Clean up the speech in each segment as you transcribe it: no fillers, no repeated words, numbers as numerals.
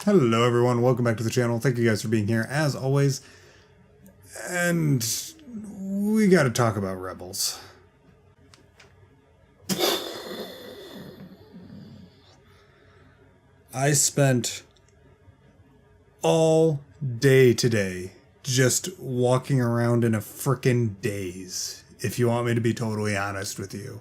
Hello everyone, welcome back to the channel. Thank you guys for being here as always. And we gotta talk about Rebels. I spent all day today just walking around in a frickin' daze, if you want me to be totally honest with you.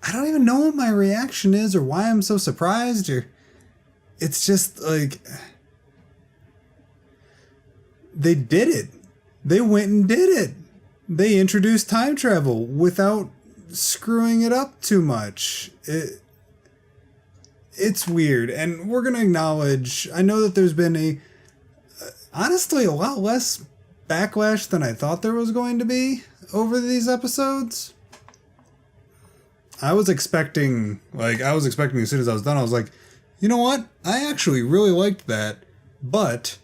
I don't even know what my reaction is or why I'm so surprised, or it's just like they did it. They went and did it. They introduced time travel without screwing it up too much. It's weird, and we're going to acknowledge, I know that there's been honestly a lot less backlash than I thought there was going to be over these episodes. I was expecting as soon as I was done, I was like, you know what? I actually really liked that, but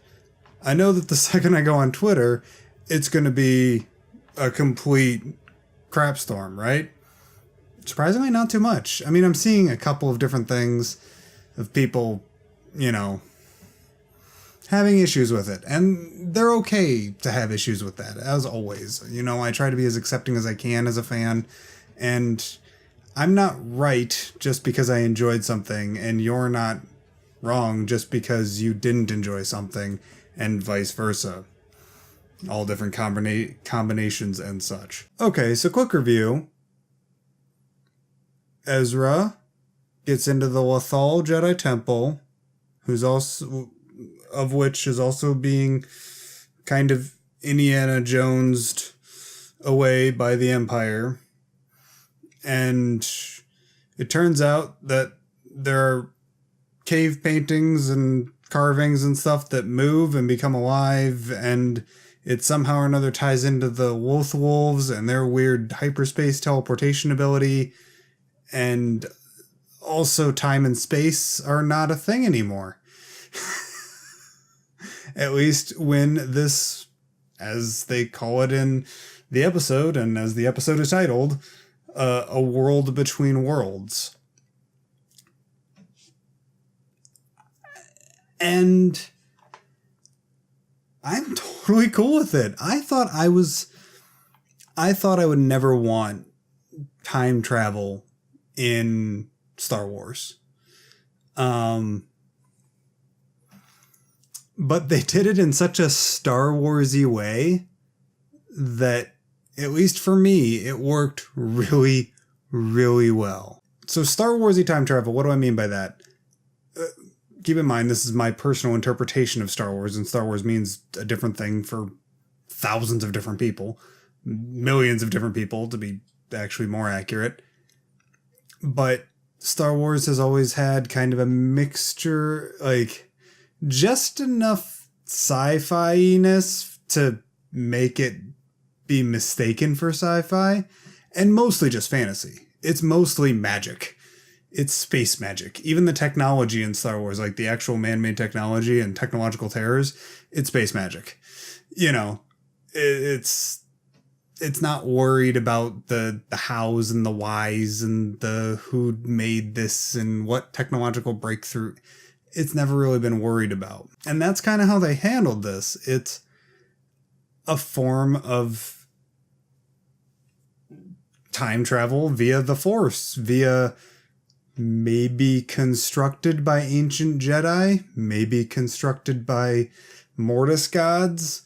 I know that the second I go on Twitter, it's going to be a complete crap storm, right? Surprisingly, not too much. I mean, I'm seeing a couple of different things of people, having issues with it, and they're okay to have issues with that, as always. I try to be as accepting as I can as a fan, and I'm not right just because I enjoyed something, and you're not wrong just because you didn't enjoy something, and vice versa. All different combinations and such. Okay, so quick review. Ezra gets into the Lothal Jedi Temple, which is also being kind of Indiana Jonesed away by the Empire. And it turns out that there are cave paintings and carvings and stuff that move and become alive, and it somehow or another ties into the Loth Wolves and their weird hyperspace teleportation ability, and also time and space are not a thing anymore. At least when this, as they call it in the episode, and as the episode is titled, a world between worlds. And I'm totally cool with it. I thought I would never want time travel in Star Wars. But they did it in such a Star Wars-y way that, at least for me, it worked really, really well. So Star Wars-y time travel, what do I mean by that? Keep in mind, this is my personal interpretation of Star Wars, and Star Wars means a different thing for thousands of different people. Millions of different people, to be actually more accurate. But Star Wars has always had kind of a mixture, just enough sci-fi-ness to make it be mistaken for sci-fi, and mostly just fantasy. It's mostly magic. It's space magic. Even the technology in Star Wars, like the actual man-made technology and technological terrors, it's space magic. It's not worried about the hows and the whys and the who made this and what technological breakthrough. It's never really been worried about. And that's kind of how they handled this. It's a form of time travel via the Force, via maybe constructed by ancient Jedi, maybe constructed by Mortis gods.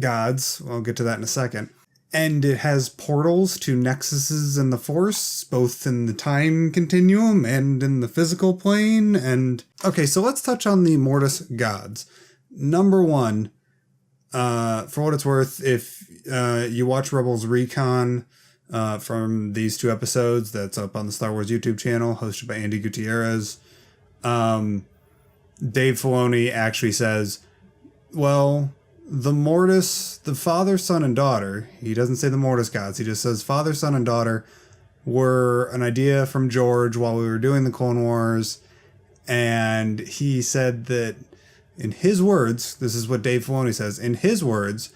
I'll get to that in a second. And it has portals to nexuses in the Force, both in the time continuum and in the physical plane. And okay, so let's touch on the Mortis gods. Number one, for what it's worth, if you watch Rebels Recon from these two episodes, that's up on the Star Wars YouTube channel, hosted by Andy Gutierrez, Dave Filoni actually says, well, the Mortis, the father, son, and daughter, he doesn't say the Mortis gods, he just says father, son, and daughter were an idea from George while we were doing the Clone Wars, and he said that, in his words, this is what Dave Filoni says, in his words,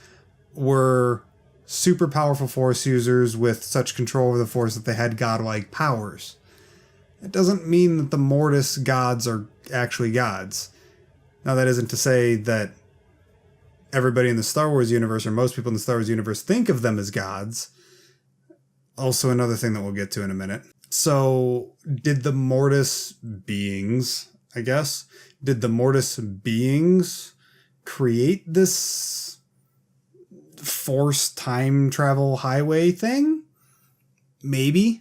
were super powerful Force users with such control over the Force that they had godlike powers. It doesn't mean that the Mortis gods are actually gods. Now, that isn't to say that everybody in the Star Wars universe, or most people in the Star Wars universe, think of them as gods. Also another thing that we'll get to in a minute. So, did the Mortis beings, did the Mortis beings create this Force time travel highway thing? Maybe.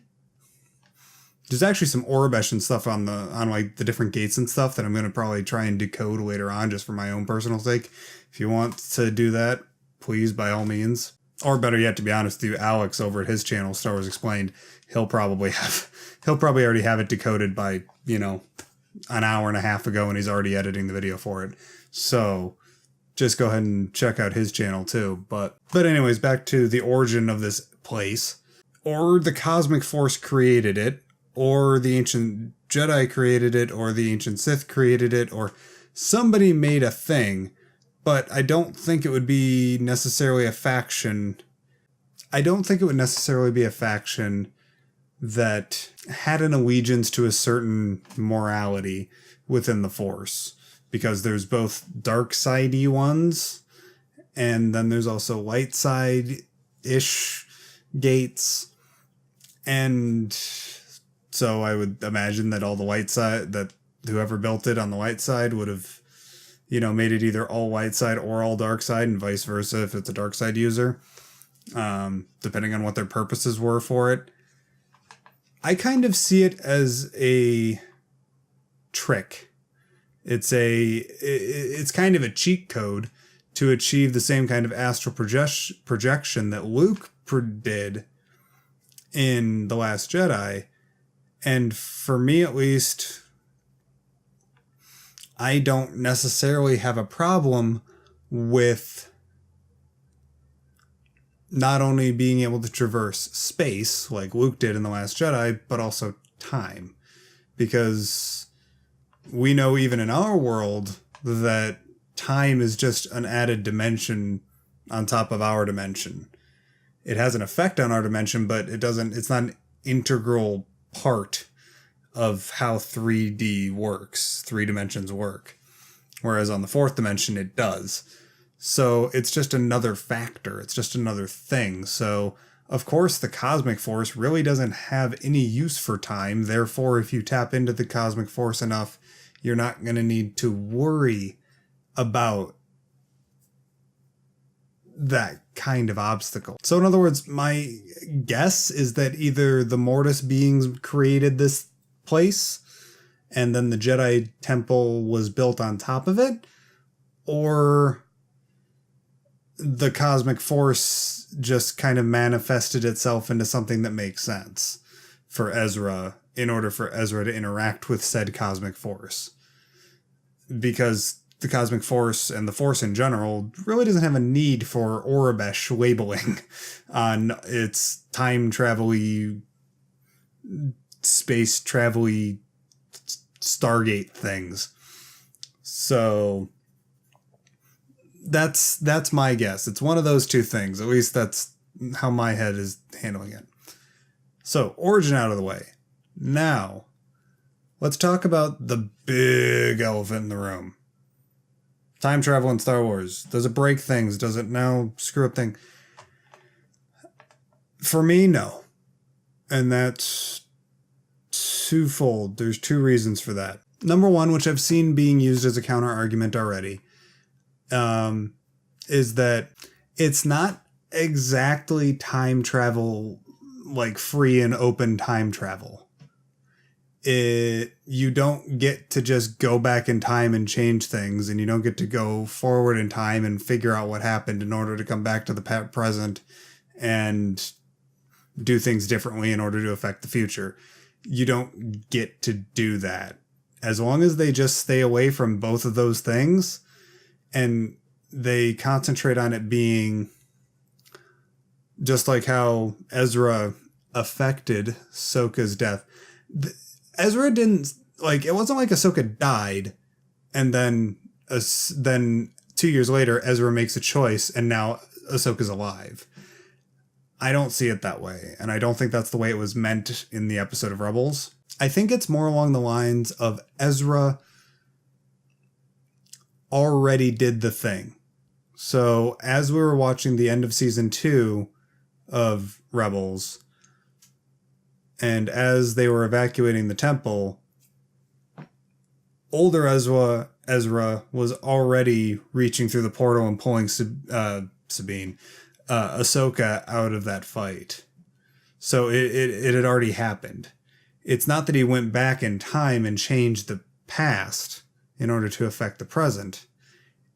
There's actually some Aurebesh and stuff on like the different gates and stuff that I'm going to probably try and decode later on just for my own personal sake. If you want to do that, please, by all means. Or better yet, to be honest with you, Alex over at his channel, Star Wars Explained, he'll probably already have it decoded by, an hour and a half ago, and he's already editing the video for it. So just go ahead and check out his channel too. But anyways, back to the origin of this place. Or the Cosmic Force created it, or the Ancient Jedi created it, or the Ancient Sith created it, or somebody made a thing. But I don't think it would be necessarily a faction. I don't think it would necessarily be a faction that had an allegiance to a certain morality within the Force. Because there's both dark sidey ones, and then there's also light side-ish gates. And so I would imagine that all the light side, that whoever built it on the light side would have, made it either all light side or all dark side, and vice versa if it's a dark side user, depending on what their purposes were for it. I kind of see it as a trick. It's kind of a cheat code to achieve the same kind of astral projection that Luke did in The Last Jedi. And for me, at least, I don't necessarily have a problem with not only being able to traverse space, like Luke did in The Last Jedi, but also time. Because we know even in our world that time is just an added dimension on top of our dimension. It has an effect on our dimension, but it's not an integral part of how 3D works, 3 dimensions work. Whereas on the 4th dimension, it does. So it's just another factor. It's just another thing. So, of course, the Cosmic Force really doesn't have any use for time. Therefore, if you tap into the Cosmic Force enough, you're not going to need to worry about that kind of obstacle. So in other words, my guess is that either the Mortis beings created this place and then the Jedi Temple was built on top of it, or the Cosmic Force just kind of manifested itself into something that makes sense for Ezra in order for Ezra to interact with said Cosmic Force. Because the Cosmic Force and the Force in general really doesn't have a need for Aurebesh labeling on its time travel-y, space travel-y Stargate things. So that's my guess. It's one of those two things. At least that's how my head is handling it. So, origin out of the way. Now, let's talk about the big elephant in the room. Time travel in Star Wars. Does it break things? Does it now screw up things? For me, no. And that's twofold. There's 2 reasons for that. Number one, which I've seen being used as a counter argument already, is that it's not exactly time travel, like free and open time travel. You don't get to just go back in time and change things, and you don't get to go forward in time and figure out what happened in order to come back to the present and do things differently in order to affect the future. You don't get to do that. As long as they just stay away from both of those things and they concentrate on it being just like how Ezra affected Ahsoka's death. Ezra didn't, like, it wasn't like Ahsoka died and then 2 years later Ezra makes a choice and now Ahsoka's alive. I don't see it that way, and I don't think that's the way it was meant in the episode of Rebels. I think it's more along the lines of Ezra already did the thing. So as we were watching the end of season 2 of Rebels, and as they were evacuating the temple, older Ezra was already reaching through the portal and pulling Ahsoka out of that fight. So it had already happened. It's not that he went back in time and changed the past in order to affect the present.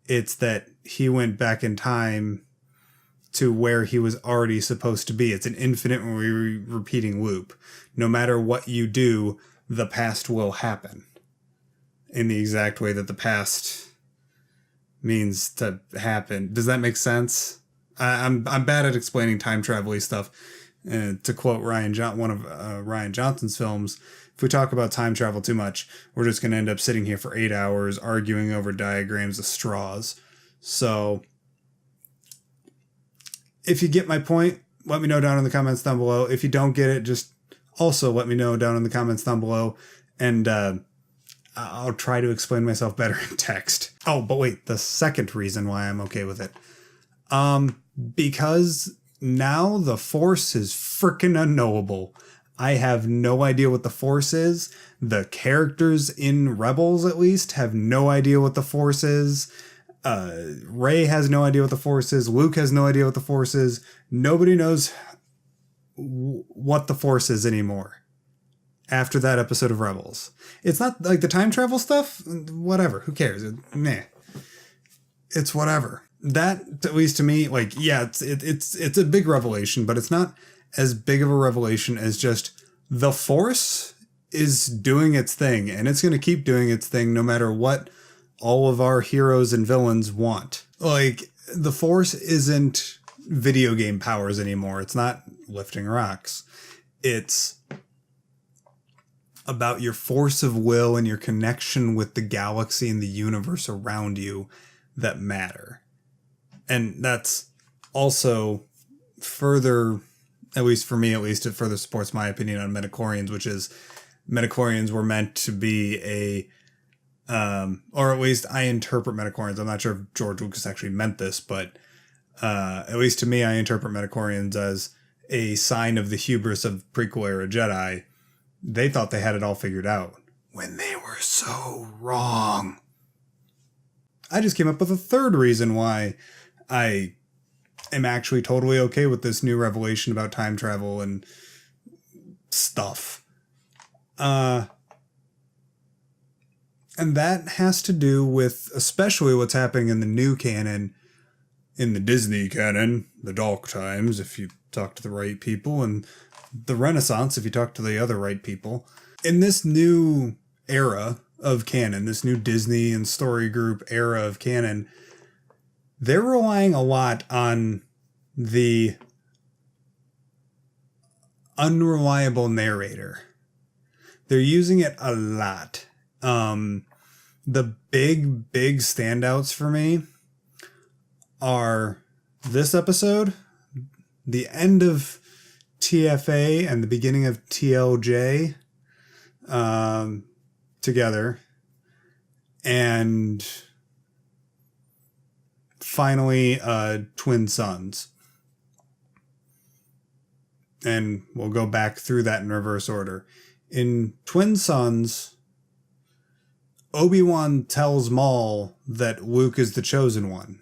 It's that he went back in time to where he was already supposed to be. It's an infinite repeating loop. No matter what you do, the past will happen in the exact way that the past means to happen. Does that make sense? I'm bad at explaining time travel-y stuff. To quote one of Rian Johnson's films, if we talk about time travel too much, we're just going to end up sitting here for 8 hours arguing over diagrams of straws. So if you get my point, let me know down in the comments down below. If you don't get it, just also let me know down in the comments down below, and I'll try to explain myself better in text. Oh, but wait, the second reason why I'm okay with it. Because now the Force is freaking unknowable. I have no idea what the Force is. The characters in Rebels, at least, have no idea what the Force is. Rey has no idea what the Force is. Luke has no idea what the Force is. Nobody knows what the Force is anymore after that episode of Rebels. It's not like the time travel stuff. Whatever. Who cares? It's whatever. That, at least to me, like, yeah, it's a big revelation, but it's not as big of a revelation as just the Force is doing its thing, and it's going to keep doing its thing no matter what all of our heroes and villains want. Like, the Force isn't video game powers anymore. It's not lifting rocks. It's about your force of will and your connection with the galaxy and the universe around you that matter. And that's also further, at least for me, it further supports my opinion on midichlorians, which is midichlorians were meant to be or at least I interpret midichlorians. I'm not sure if George Lucas actually meant this, but at least to me, I interpret midichlorians as a sign of the hubris of prequel era Jedi. They thought they had it all figured out when they were so wrong. I just came up with a third reason why I am actually totally okay with this new revelation about time travel and stuff. And that has to do with especially what's happening in the new canon, in the Disney canon, the Dark Times, if you talk to the right people, and the Renaissance, if you talk to the other right people. In this new era of canon, this new Disney and Story Group era of canon, they're relying a lot on the unreliable narrator. They're using it a lot. The big standouts for me are this episode, the end of TFA and the beginning of TLJ together, and finally Twin Sons. And we'll go back through that in reverse order. In Twin Sons, Obi-Wan tells Maul that Luke is the chosen one.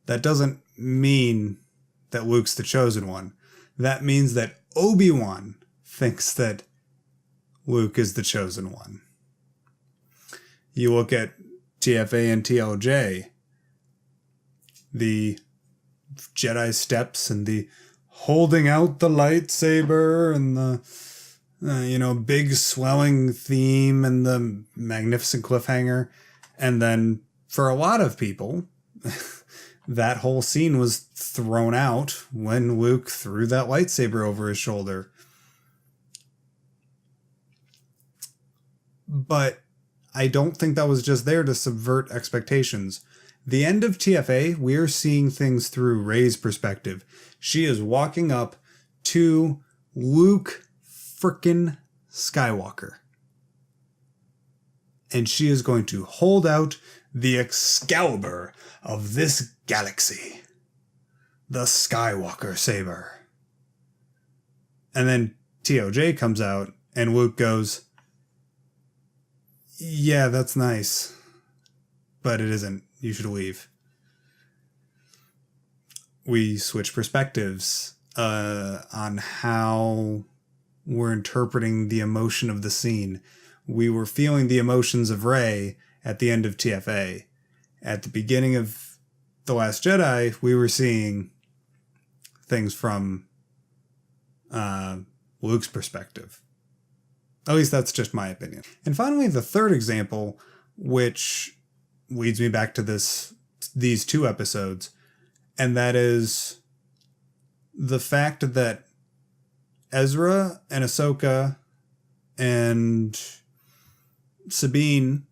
That doesn't mean that Luke's the chosen one. That means that Obi-Wan thinks that Luke is the chosen one. You look at TFA and TLJ, the Jedi steps and the holding out the lightsaber and the big swelling theme and the magnificent cliffhanger. And then for a lot of people, that whole scene was thrown out when Luke threw that lightsaber over his shoulder. But I don't think that was just there to subvert expectations. The end of TFA, we're seeing things through Rey's perspective. She is walking up to Luke frickin' Skywalker. And she is going to hold out the Excalibur of this galaxy. The Skywalker saber. And then TOJ comes out and Luke goes, yeah, that's nice. But it isn't. You should leave. We switch perspectives on how we're interpreting the emotion of the scene. We were feeling the emotions of Rey at the end of TFA. At the beginning of The Last Jedi, we were seeing things from Luke's perspective. At least that's just my opinion. And finally, the third example, which leads me back to these two episodes, and that is the fact that Ezra and Ahsoka and Sabine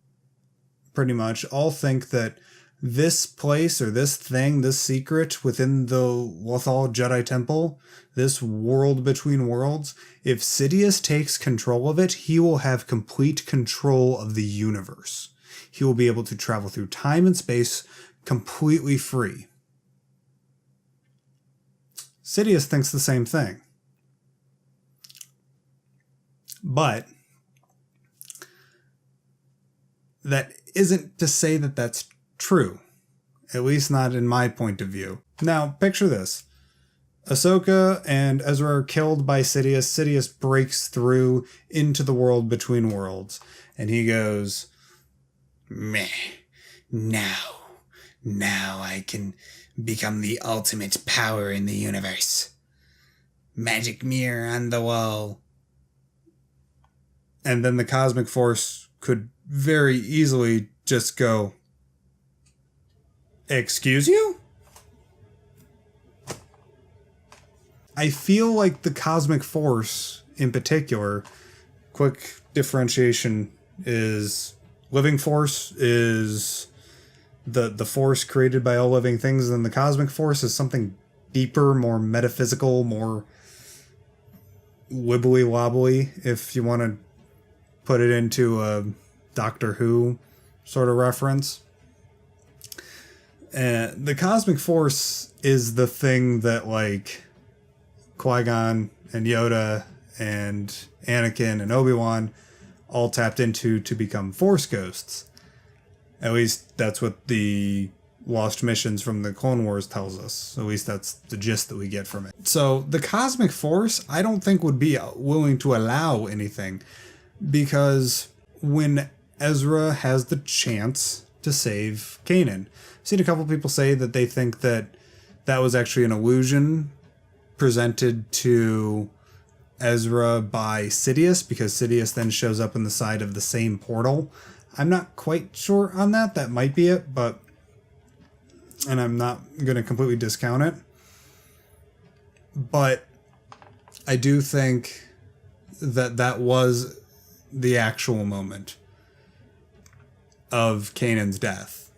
pretty much all think that this place or this thing, this secret within the Lothal Jedi Temple, this world between worlds, if Sidious takes control of it, he will have complete control of the universe. He will be able to travel through time and space completely free. Sidious thinks the same thing. But that isn't to say that that's true. At least not in my point of view. Now, picture this. Ahsoka and Ezra are killed by Sidious. Sidious breaks through into the world between worlds. And he goes, meh, now I can become the ultimate power in the universe. Magic mirror on the wall. And then the cosmic force could very easily just go, excuse you? I feel like the cosmic force in particular, quick differentiation, is living force is the force created by all living things, and the cosmic force is something deeper, more metaphysical, more wibbly wobbly, if you want to put it into a Doctor Who sort of reference. The cosmic force is the thing that, like, Qui-Gon and Yoda and Anakin and Obi-Wan all tapped into to become Force ghosts. At least that's what the Lost Missions from the Clone Wars tells us. At least that's the gist that we get from it. So the cosmic force, I don't think would be willing to allow anything, because when Ezra has the chance to save Kanan, I've seen a couple people say that they think that that was actually an illusion presented to Ezra by Sidious, because Sidious then shows up in the side of the same portal. I'm not quite sure on that. That might be it, and I'm not going to completely discount it. But I do think that that was the actual moment of Kanan's death.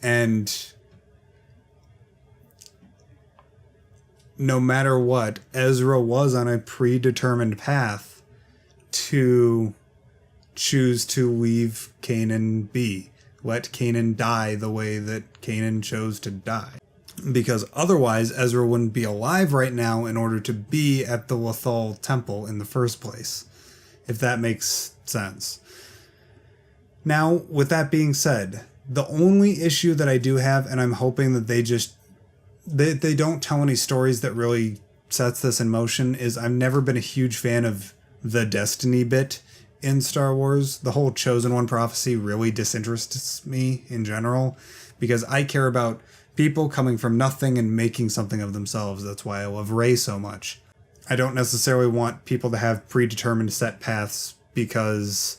And no matter what, Ezra was on a predetermined path to choose to leave Kanan be. Let Kanan die the way that Kanan chose to die. Because otherwise, Ezra wouldn't be alive right now in order to be at the Lothal Temple in the first place. If that makes sense. Now, with that being said, the only issue that I do have, and I'm hoping that they don't tell any stories that really sets this in motion, is I've never been a huge fan of the Destiny bit in Star Wars. The whole Chosen One prophecy really disinterests me in general, because I care about people coming from nothing and making something of themselves. That's why I love Rey so much. I don't necessarily want people to have predetermined set paths because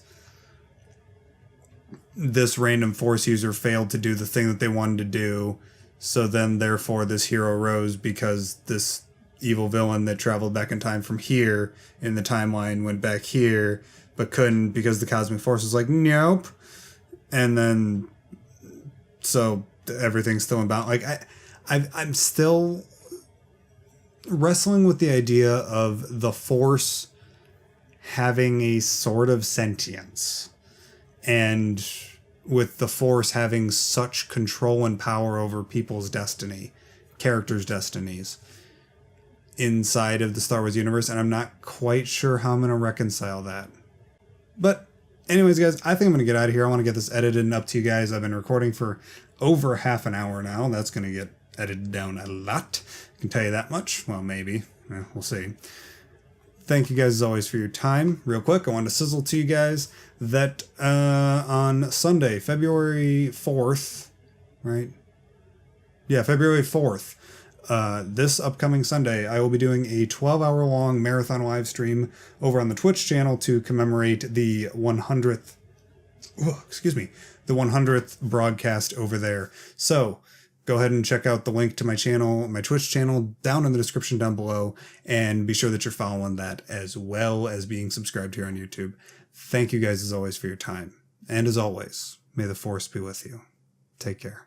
this random Force user failed to do the thing that they wanted to do, so then therefore this hero rose because this evil villain that traveled back in time from here in the timeline went back here but couldn't because the cosmic force was like, nope. And then So everything's still in balance. Like I'm still wrestling with the idea of the Force having a sort of sentience, and with the Force having such control and power over people's destiny, characters' destinies inside of the Star Wars universe, and I'm not quite sure how I'm going to reconcile that. But anyways, guys, I think I'm going to get out of here. I want to get this edited and up to you guys. I've been recording for over half an hour now. That's going to get edited down a lot. I can tell you that much. Well, maybe. We'll see. Thank you guys as always for your time. Real quick, I want to sizzle to you guys that on Sunday, February 4th, right? Yeah, February 4th. This upcoming Sunday, I will be doing a 12-hour-long marathon live stream over on the Twitch channel to commemorate the 100th, the 100th broadcast over there. So go ahead and check out the link to my channel, my Twitch channel, down in the description down below, and be sure that you're following that as well as being subscribed here on YouTube. Thank you guys as always for your time. And as always, may the Force be with you. Take care.